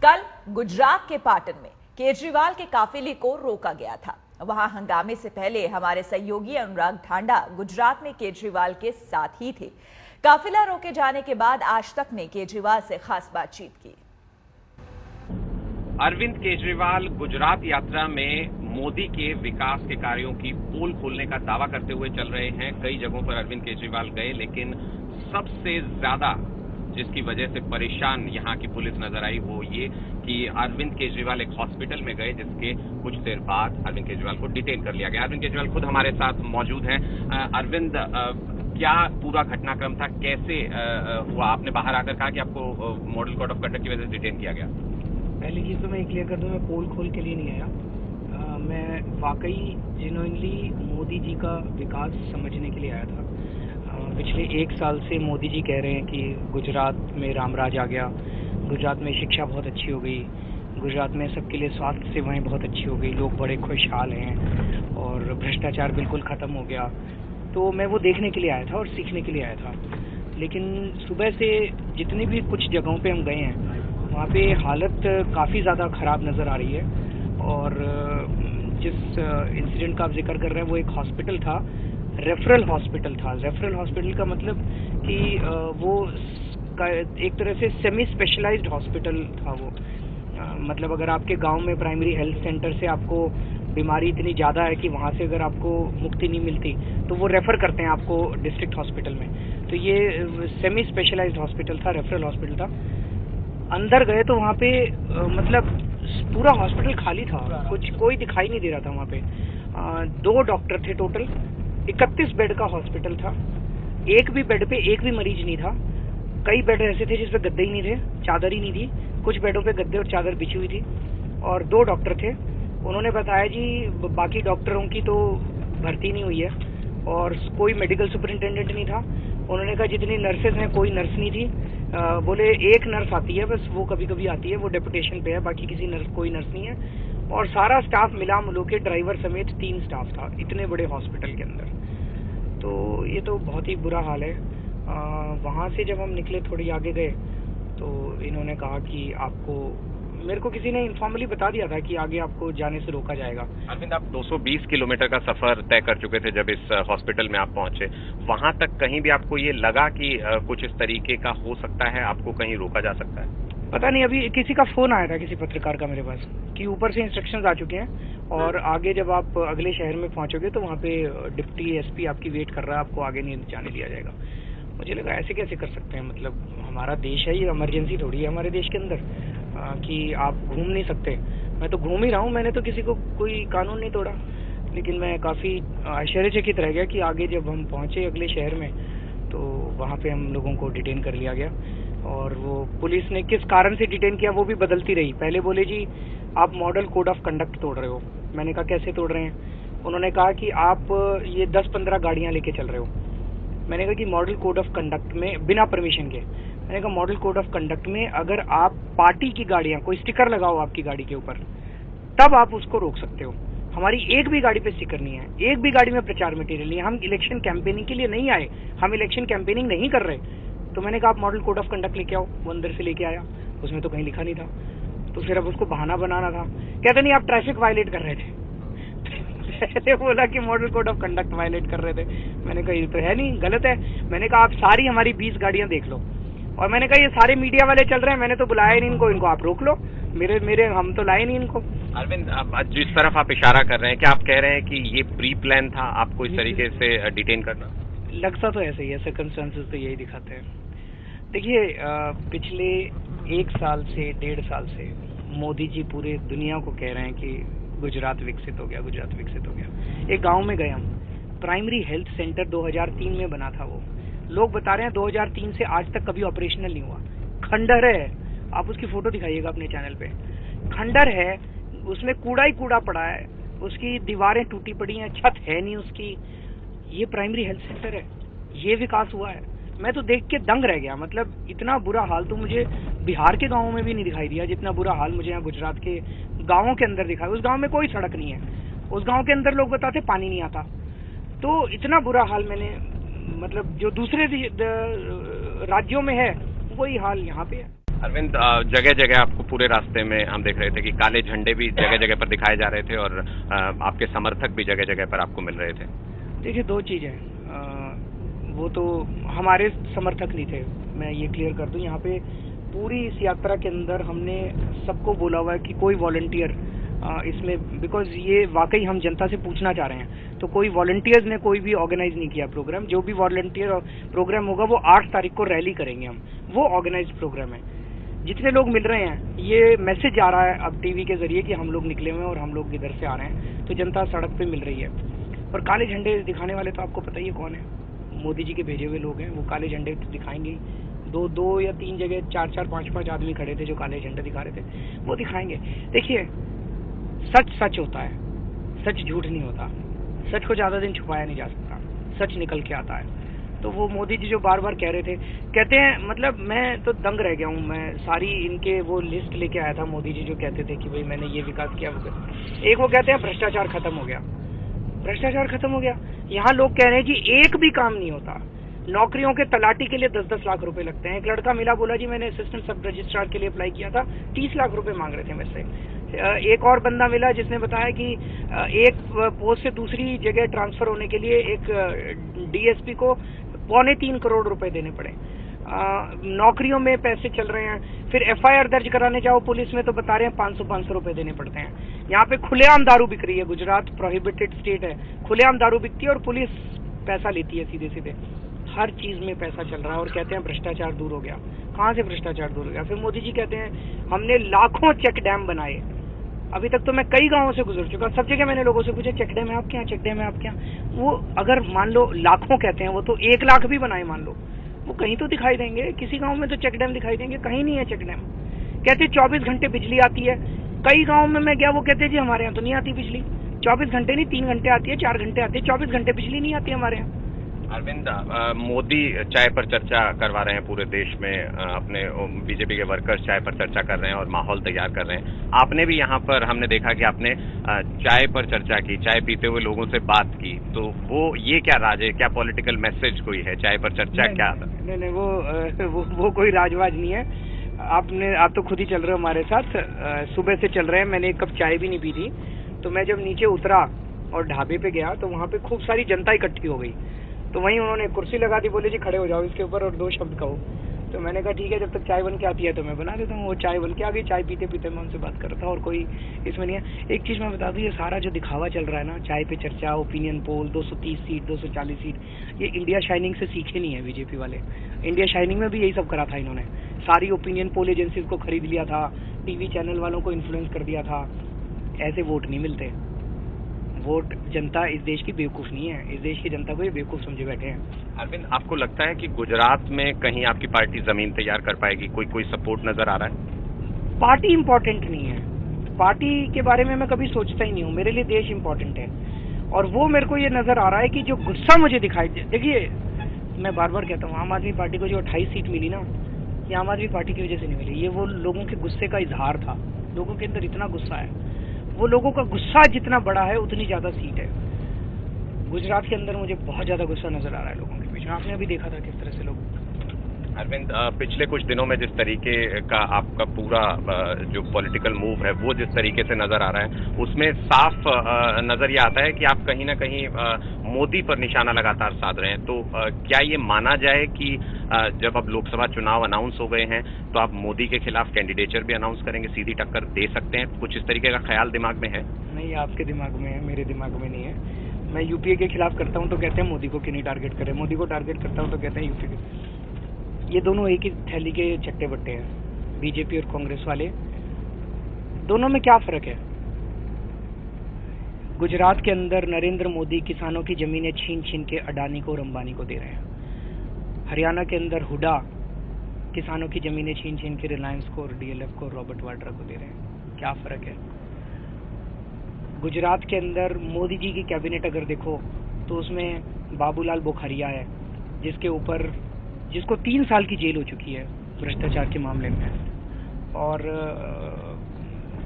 कल गुजरात के पाटन में केजरीवाल के काफिले को रोका गया था। वहां हंगामे से पहले हमारे सहयोगी अनुराग ढांडा गुजरात में केजरीवाल के साथ ही थे। काफिला रोके जाने के बाद आज तक ने केजरीवाल से खास बातचीत की। अरविंद केजरीवाल गुजरात यात्रा में मोदी के विकास के कार्यों की पोल खोलने का दावा करते हुए चल रहे हैं। कई जगहों पर अरविंद केजरीवाल गए, लेकिन सबसे ज्यादा जिसकी वजह से परेशान यहां की पुलिस नजर आई वो ये कि अरविंद केजरीवाल एक हॉस्पिटल में गए, जिसके कुछ देर बाद अरविंद केजरीवाल को डिटेन कर लिया गया। अरविंद केजरीवाल खुद हमारे साथ मौजूद हैं। अरविंद, क्या पूरा घटनाक्रम था, कैसे हुआ? आपने बाहर आकर कहा कि आपको मॉडल कोड ऑफ कंडक्ट की वजह से डिटेन किया गया। पहली चीज तो मैं क्लियर कर दूं, मैं पोल खोल के लिए नहीं आया। मैं वाकई जेन्युइनली मोदी जी का विकास समझने के लिए आया था। पिछले 1 साल से मोदी जी कह रहे हैं कि गुजरात में रामराज आ गया, गुजरात में शिक्षा बहुत अच्छी हो गई, गुजरात में सबके लिए स्वास्थ्य सेवाएं बहुत अच्छी हो गई, लोग बड़े खुशहाल हैं और भ्रष्टाचार बिल्कुल ख़त्म हो गया। तो मैं वो देखने के लिए आया था और सीखने के लिए आया था। लेकिन सुबह से जितनी भी कुछ जगहों पे हम गए हैं वहाँ पे हालत काफ़ी ज़्यादा ख़राब नज़र आ रही है। और जिस इंसिडेंट का आप जिक्र कर रहे हैं वो एक हॉस्पिटल था, रेफरल हॉस्पिटल था। रेफरल हॉस्पिटल का मतलब कि वो एक तरह से सेमी स्पेशलाइज्ड हॉस्पिटल था वो। मतलब अगर आपके गांव में प्राइमरी हेल्थ सेंटर से आपको बीमारी इतनी ज़्यादा है कि वहाँ से अगर आपको मुक्ति नहीं मिलती तो वो रेफर करते हैं आपको डिस्ट्रिक्ट हॉस्पिटल में। तो ये सेमी स्पेशलाइज्ड हॉस्पिटल था, रेफरल हॉस्पिटल था। अंदर गए तो वहाँ पे मतलब पूरा हॉस्पिटल खाली था, कोई दिखाई नहीं दे रहा था वहाँ पे। 2 डॉक्टर थे टोटल, 31 बेड का हॉस्पिटल था। एक भी बेड पे एक भी मरीज नहीं था। कई बेड ऐसे थे जिसपे गद्दे ही नहीं थे, चादर ही नहीं थी। कुछ बेडों पे गद्दे और चादर बिछी हुई थी। और 2 डॉक्टर थे। उन्होंने बताया जी बाकी डॉक्टरों की तो भर्ती नहीं हुई है और कोई मेडिकल सुपरिंटेंडेंट नहीं था। उन्होंने कहा जितनी नर्सेज हैं कोई नर्स नहीं थी। बोले एक नर्स आती है बस, वो कभी कभी आती है, वो डेपुटेशन पे है, बाकी कोई नर्स नहीं है। और सारा स्टाफ मिला मिलो के ड्राइवर समेत 3 स्टाफ था इतने बड़े हॉस्पिटल के अंदर। तो ये तो बहुत ही बुरा हाल है। वहाँ से जब हम निकले थोड़ी आगे गए तो इन्होंने कहा कि आपको, मेरे को किसी ने इनफॉर्मली बता दिया था कि आगे आपको जाने से रोका जाएगा। अरविंद, आप 220 किलोमीटर का सफर तय कर चुके थे जब इस हॉस्पिटल में आप पहुंचे। वहां तक कहीं भी आपको ये लगा कि कुछ इस तरीके का हो सकता है, आपको कहीं रोका जा सकता है? पता नहीं, अभी किसी का फोन आया था किसी पत्रकार का मेरे पास कि ऊपर से इंस्ट्रक्शंस आ चुके हैं और आगे जब आप अगले शहर में पहुंचोगे तो वहाँ पे डिप्टी एसपी आपकी वेट कर रहा है, आपको आगे नहीं जाने दिया जाएगा। मुझे लगा ऐसे कैसे कर सकते हैं, मतलब हमारा देश है, ये इमरजेंसी थोड़ी है हमारे देश के अंदर कि आप घूम नहीं सकते। मैं तो घूम ही रहा हूँ, मैंने तो किसी को कोई कानून नहीं तोड़ा। लेकिन मैं काफ़ी आश्चर्यचकित रह गया कि आगे जब हम पहुँचे अगले शहर में तो वहाँ पे हम लोगों को डिटेन कर लिया गया। और वो पुलिस ने किस कारण से डिटेन किया वो भी बदलती रही। पहले बोले जी आप मॉडल कोड ऑफ कंडक्ट तोड़ रहे हो। मैंने कहा कैसे तोड़ रहे हैं? उन्होंने कहा कि आप ये 10-15 गाड़ियाँ लेके चल रहे हो। मैंने कहा कि मॉडल कोड ऑफ कंडक्ट में बिना परमिशन के, मैंने कहा मॉडल कोड ऑफ कंडक्ट में अगर आप पार्टी की गाड़ियां, कोई स्टिकर लगाओ आपकी गाड़ी के ऊपर, तब आप उसको रोक सकते हो। हमारी एक भी गाड़ी पे स्टिकर नहीं है, एक भी गाड़ी में प्रचार मटेरियल नहीं है। हम इलेक्शन कैंपेनिंग के लिए नहीं आए, हम इलेक्शन कैंपेनिंग नहीं कर रहे। तो मैंने कहा आप मॉडल कोड ऑफ कंडक्ट लेके आओ। वो अंदर से लेके आया, उसमें तो कहीं लिखा नहीं था। तो फिर अब उसको बहाना बनाना था। कहते नहीं आप ट्रैफिक वायलेट कर रहे थे। पहले बोला कि model code of conduct violate कर रहे थे। मैंने कहा ये तो है नहीं, गलत है। मैंने कहा आप सारी हमारी 20 गाड़ियां देख लो। और मैंने कहा ये सारे मीडिया वाले चल रहे हैं, मैंने तो बुलाया नहीं इनको आप रोक लो। मेरे हम तो लाए नहीं इनको। अरविंद, जिस तरफ आप इशारा कर रहे हैं, क्या आप कह रहे हैं कि ये प्री प्लान था आपको इस तरीके से डिटेन करना? लगता तो ऐसे ही है, सर्कमस्टेंसेस तो यही दिखाते हैं। देखिए पिछले 1 साल से 1.5 साल से मोदी जी पूरे दुनिया को कह रहे हैं कि गुजरात विकसित हो गया, गुजरात विकसित हो गया। एक गांव में गए हम, प्राइमरी हेल्थ सेंटर 2003 में बना था वो। लोग बता रहे हैं 2003 से आज तक कभी ऑपरेशनल नहीं हुआ। खंडहर है, आप उसकी फोटो दिखाइएगा अपने चैनल पे। खंडहर है, उसमें कूड़ा ही कूड़ा पड़ा है, उसकी दीवारें टूटी पड़ी हैं, छत है नहीं उसकी। ये प्राइमरी हेल्थ सेंटर है, ये विकास हुआ है? मैं तो देख के दंग रह गया। मतलब इतना बुरा हाल तो मुझे बिहार के गाँवों में भी नहीं दिखाई दिया जितना बुरा हाल मुझे यहाँ गुजरात के गाँवों के अंदर दिखा। उस गाँव में कोई सड़क नहीं है, उस गाँव के अंदर लोग बताते पानी नहीं आता। तो इतना बुरा हाल मैंने, मतलब जो दूसरे राज्यों में है वही हाल यहाँ पे है। अरविंद, जगह जगह आपको पूरे रास्ते में हम देख रहे थे कि काले झंडे भी जगह जगह पर दिखाए जा रहे थे और आपके समर्थक भी जगह जगह पर आपको मिल रहे थे। देखिए, दो चीजें, वो तो हमारे समर्थक नहीं थे, मैं ये क्लियर कर दूं। यहाँ पे पूरी इस यात्रा के अंदर हमने सबको बोला हुआ है कि कोई वॉलंटियर इसमें, बिकॉज ये वाकई हम जनता से पूछना चाह रहे हैं, तो कोई वॉलंटियर्स ने कोई भी ऑर्गेनाइज नहीं किया प्रोग्राम। जो भी वॉलंटियर प्रोग्राम होगा वो 8 तारीख को रैली करेंगे हम, वो ऑर्गेनाइज प्रोग्राम है। जितने लोग मिल रहे हैं, ये मैसेज आ रहा है अब टीवी के जरिए कि हम लोग निकले हुए हैं और हम लोग इधर से आ रहे हैं, तो जनता सड़क पे मिल रही है। और काले झंडे दिखाने वाले तो आपको पता ही है कौन है, मोदी जी के भेजे हुए लोग हैं। वो काले झंडे तो दिखाएंगे, दो या 3 जगह 4-4, 5-5 आदमी खड़े थे जो काले झंडे दिखा रहे थे, वो दिखाएंगे। देखिए, सच होता है, सच झूठ नहीं होता। सच को ज्यादा दिन छुपाया नहीं जा सकता, सच निकल के आता है। तो वो मोदी जी जो बार बार कह रहे थे, कहते हैं, मतलब मैं तो दंग रह गया हूँ। मैं सारी इनके वो लिस्ट लेके आया था, मोदी जी जो कहते थे कि भाई मैंने ये विकास किया। एक वो कहते हैं भ्रष्टाचार खत्म हो गया, भ्रष्टाचार खत्म हो गया। यहाँ लोग कह रहे हैं कि एक भी काम नहीं होता। नौकरियों के तलाटी के लिए 10-10 लाख रुपए लगते हैं। एक लड़का मिला, बोला जी मैंने असिस्टेंट सब रजिस्ट्रार के लिए अप्लाई किया था, 30 लाख रुपए मांग रहे थे मेरे से। एक और बंदा मिला जिसने बताया कि एक पोस्ट से दूसरी जगह ट्रांसफर होने के लिए एक डीएसपी को 2.25 करोड़ रुपए देने पड़े। नौकरियों में पैसे चल रहे हैं। फिर एफआईआर दर्ज कराने जाओ पुलिस में तो बता रहे हैं 500 रुपए देने पड़ते हैं। यहाँ पे खुलेआम दारू बिक रही है, गुजरात प्रोहिबिटेड स्टेट है, खुलेआम दारू बिकती है और पुलिस पैसा लेती है सीधे सीधे। हर चीज में पैसा चल रहा है और कहते हैं भ्रष्टाचार दूर हो गया। कहाँ से भ्रष्टाचार दूर हो गया? फिर मोदी जी कहते हैं हमने लाखों चेक डैम बनाए। अभी तक तो मैं कई गांवों से गुजर चुका, सब जगह मैंने लोगों से पूछा चेक डैम है आपके यहाँ, चेक डैम है आपके यहाँ। वो अगर मान लो लाखों कहते हैं, वो तो 1 लाख भी बनाए मान लो, वो कहीं तो दिखाई देंगे। किसी गांव में तो चेक डैम दिखाई देंगे, कहीं नहीं है चेक डैम। कहते 24 घंटे बिजली आती है। कई गाँव में मैं गया, वो कहते जी हमारे यहाँ तो नहीं आती बिजली। 24 घंटे नहीं, 3 घंटे आती है, 4 घंटे आती है, 24 घंटे बिजली नहीं आती हमारे यहाँ। अरविंद, मोदी चाय पर चर्चा करवा रहे हैं पूरे देश में, अपने बीजेपी के वर्कर्स चाय पर चर्चा कर रहे हैं और माहौल तैयार कर रहे हैं। आपने भी यहाँ पर, हमने देखा कि आपने चाय पर चर्चा की, चाय पीते हुए लोगों से बात की, तो वो ये क्या राज है, क्या पॉलिटिकल मैसेज कोई है चाय पर चर्चा? क्या नहीं, वो कोई राजवाज नहीं है। आप तो खुद ही चल रहे हो हमारे साथ, सुबह से चल रहे हैं। मैंने एक कप चाय भी नहीं पी थी। तो मैं जब नीचे उतरा और ढाबे पे गया तो वहाँ पे खूब सारी जनता इकट्ठी हो गई। तो वहीं उन्होंने कुर्सी लगा दी, बोले जी खड़े हो जाओ इसके ऊपर और 2 शब्द कहो। तो मैंने कहा ठीक है, जब तक चाय बन के आती है तो मैं बना देता हूँ। वो चाय बन के आ गई, चाय पीते पीते मैं उनसे बात कर रहा था और कोई इसमें नहीं है। एक चीज मैं बता दूं, ये सारा जो दिखावा चल रहा है ना, चाय पे चर्चा, ओपिनियन पोल, 230 सीट, 240 सीट, ये इंडिया शाइनिंग से सीखे नहीं है बीजेपी वाले। इंडिया शाइनिंग में भी यही सब करा था इन्होंने। सारी ओपिनियन पोल एजेंसीज को खरीद लिया था, टीवी चैनल वालों को इन्फ्लुएंस कर दिया था। ऐसे वोट नहीं मिलते। वोट जनता इस देश की बेवकूफ नहीं है, इस देश की जनता को ये बेवकूफ समझे बैठे हैं। अरविंद, आपको लगता है कि गुजरात में कहीं आपकी पार्टी जमीन तैयार कर पाएगी? कोई सपोर्ट नजर आ रहा है? पार्टी इम्पोर्टेंट नहीं है, पार्टी के बारे में मैं कभी सोचता ही नहीं हूँ। मेरे लिए देश इम्पोर्टेंट है और वो मेरे को ये नजर आ रहा है कि जो गुस्सा मुझे दिखाई दे, देखिए मैं बार बार कहता हूँ, आम आदमी पार्टी को जो 28 सीट मिली ना, ये आम आदमी पार्टी की वजह से नहीं मिली। ये वो लोगों के गुस्से का इजहार था। लोगों के अंदर इतना गुस्सा है, वो लोगों का गुस्सा जितना बड़ा है उतनी ज्यादा सीट है। गुजरात के अंदर मुझे बहुत ज्यादा गुस्सा नजर आ रहा है लोगों के बीच में। आपने अभी देखा था किस तरह से लोग। अरविंद, पिछले कुछ दिनों में जिस तरीके का आपका पूरा जो पॉलिटिकल मूव है वो जिस तरीके से नजर आ रहा है, उसमें साफ नजर ये आता है कि आप कहीं ना कहीं मोदी पर निशाना लगातार साध रहे हैं। तो क्या ये माना जाए कि जब अब लोकसभा चुनाव अनाउंस हो गए हैं तो आप मोदी के खिलाफ कैंडिडेचर भी अनाउंस करेंगे, सीधी टक्कर दे सकते हैं? कुछ इस तरीके का ख्याल दिमाग में है? नहीं, आपके दिमाग में है, मेरे दिमाग में नहीं है। मैं यूपीए के खिलाफ करता हूँ तो कहते हैं मोदी को क्यों नहीं टारगेट करे, मोदी को टारगेट करता हूँ तो कहते हैं यूपी के। ये दोनों एक ही थैली के चट्टे बट्टे हैं, बीजेपी और कांग्रेस वाले। दोनों में क्या फर्क है? गुजरात के अंदर नरेंद्र मोदी किसानों की जमीनें छीन छीन के अडानी को और अंबानी को दे रहे हैं। हरियाणा के अंदर हुडा किसानों की जमीनें छीन छीन के रिलायंस को और डीएलएफ को और रॉबर्ट वाड्रा को दे रहे हैं। क्या फर्क है? गुजरात के अंदर मोदी जी की कैबिनेट अगर देखो तो उसमें बाबूलाल बोखरिया है, जिसको 3 साल की जेल हो चुकी है भ्रष्टाचार के मामले में, और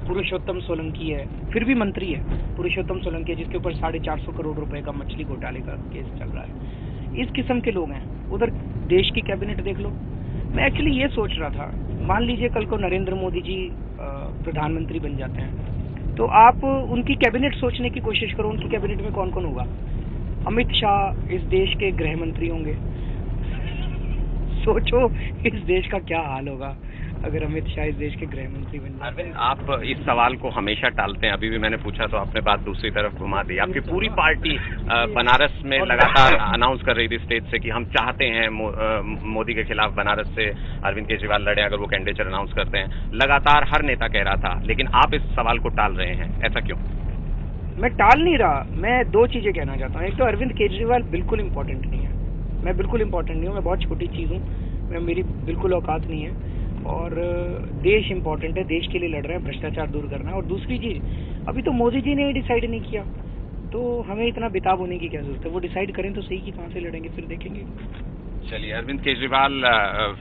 पुरुषोत्तम सोलंकी है, फिर भी मंत्री है। पुरुषोत्तम सोलंकी है जिसके ऊपर 450 करोड़ रुपए का मछली घोटाले का केस चल रहा है। इस किस्म के लोग हैं। उधर देश की कैबिनेट देख लो। मैं एक्चुअली ये सोच रहा था, मान लीजिए कल को नरेंद्र मोदी जी प्रधानमंत्री बन जाते हैं, तो आप उनकी कैबिनेट सोचने की कोशिश करो, उनकी कैबिनेट में कौन कौन होगा। अमित शाह इस देश के गृह मंत्री होंगे। सोचो इस देश का क्या हाल होगा अगर अमित शाह इस देश के गृह मंत्री बन जाए। अरविंद, आप इस सवाल को हमेशा टालते हैं। अभी भी मैंने पूछा तो आपने बात दूसरी तरफ घुमा दी। आपकी पूरी पार्टी बनारस में लगातार अनाउंस कर रही थी स्टेज से कि हम चाहते हैं मोदी के खिलाफ बनारस से अरविंद केजरीवाल लड़े अगर वो कैंडिडेचर अनाउंस करते हैं। लगातार हर नेता कह रहा था, लेकिन आप इस सवाल को टाल रहे हैं, ऐसा क्यों? मैं टाल नहीं रहा, मैं दो चीजें कहना चाहता हूँ। एक तो अरविंद केजरीवाल बिल्कुल इम्पोर्टेंट नहीं है, मैं बिल्कुल इम्पोर्टेंट नहीं हूँ, मैं बहुत छोटी चीज हूँ, मेरी बिल्कुल औकात नहीं है। और देश इम्पोर्टेंट है, देश के लिए लड़ रहे हैं, भ्रष्टाचार दूर करना है। और दूसरी चीज, अभी तो मोदी जी ने डिसाइड नहीं किया, तो हमें इतना बेताब होने की क्या जरूरत है। वो डिसाइड करें तो सही कि कहाँ से लड़ेंगे, फिर देखेंगे। चलिए, अरविंद केजरीवाल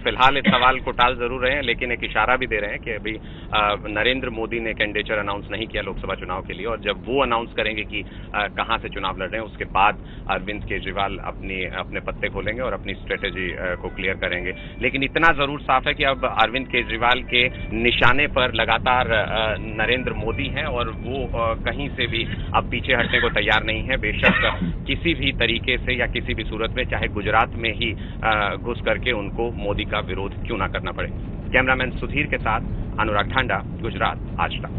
फिलहाल इस सवाल को टाल जरूर रहे हैं, लेकिन एक इशारा भी दे रहे हैं कि अभी नरेंद्र मोदी ने कैंडिडेचर अनाउंस नहीं किया लोकसभा चुनाव के लिए, और जब वो अनाउंस करेंगे कि कहां से चुनाव लड़ रहे हैं, उसके बाद अरविंद केजरीवाल अपने पत्ते खोलेंगे और अपनी स्ट्रेटेजी को क्लियर करेंगे। लेकिन इतना जरूर साफ है कि अब अरविंद केजरीवाल के निशाने पर लगातार नरेंद्र मोदी हैं और वो कहीं से भी अब पीछे हटने को तैयार नहीं है। बेशक किसी भी तरीके से या किसी भी सूरत में, चाहे गुजरात में ही घुस करके उनको मोदी का विरोध क्यों ना करना पड़े। कैमरामैन सुधीर के साथ अनुराग ढांडा, गुजरात आज तक।